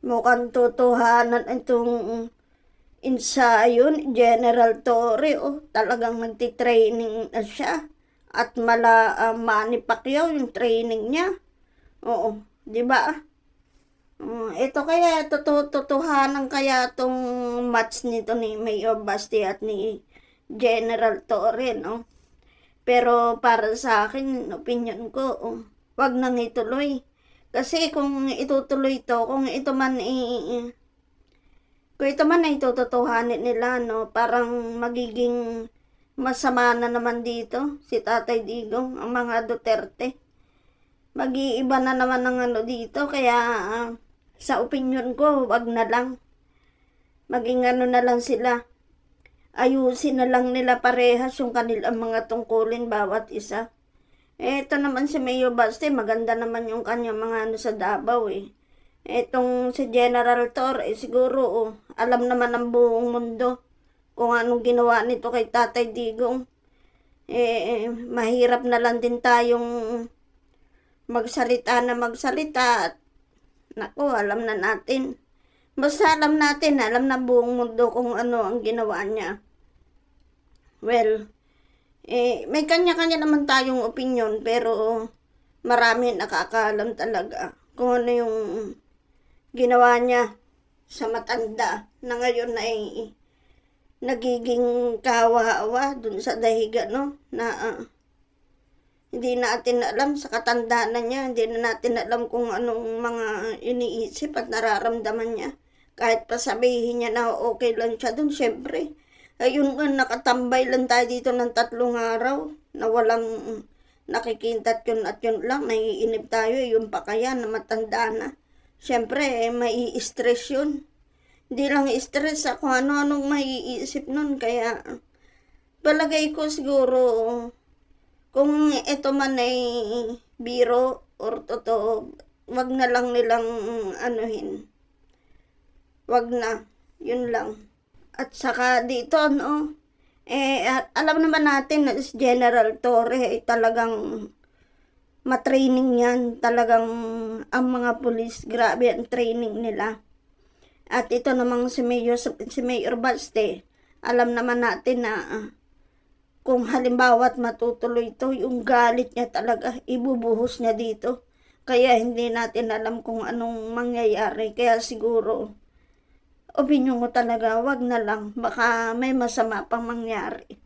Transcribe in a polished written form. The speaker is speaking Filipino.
Mukhang totohanan itong ensayo ni General Torre. Talagang nagtitraining na siya. At Manny Pacquiao yung training niya. Oo, di ba? Ito kaya, totohanan kaya itong match nito ni Mayor Basti at ni General Torre, no? Pero para sa akin, opinion ko, wag nang ituloy. Kasi kung itutuloy to, kung ito man ay totohanin nila, no, parang magiging masama na naman dito si Tatay Digong, ang mga Duterte. Mag-iiba na naman ng dito, kaya sa opinion ko, wag na lang. Maging na lang sila. Ayusin na lang nila parehas yung kanilang mga tungkulin bawat isa. Ito naman si Mayor Basti, maganda naman yung kanyang mga sa Davao Etong si General Torre, siguro alam naman ng buong mundo kung anong ginawa nito kay Tatay Digong. Mahirap na lang din tayong magsalita at naku, alam na natin. Basta alam na buong mundo kung ano ang ginawa niya. Well, may kanya-kanya naman tayong opinion, pero marami nakakaalam talaga kung ano yung ginawa niya sa matanda na ngayon ay nagiging kawawa dun sa dahiga, no? Na hindi natin alam sa katandaan na niya, hindi na natin alam kung anong mga iniisip at nararamdaman niya. Kahit pa sabihin niya na okay lang siya dun, syempre. Ayun nga, nakatambay lang tayo dito ng 3 araw na walang nakikintat yun at yun lang, naiinip tayo, yun pa kaya na matanda na. Syempre, mai-stress yun. Hindi lang stress ako, ano-anong maiisip nun, kaya palagay ko siguro, kung ito man ay biro or totoo, wag na lang nilang anuhin. Wag na, yun lang. At saka dito, no, alam naman natin na si General Torre ay talagang matraining yan. Talagang ang mga pulis, grabe ang training nila. At ito namang si Mayor Baste, alam naman natin na kung halimbawa't matutuloy ito, yung galit niya talaga, ibubuhos niya dito. Kaya hindi natin alam kung anong mangyayari. Kaya siguro, opinion ko talaga, wag na lang. Baka may masama pang mangyari.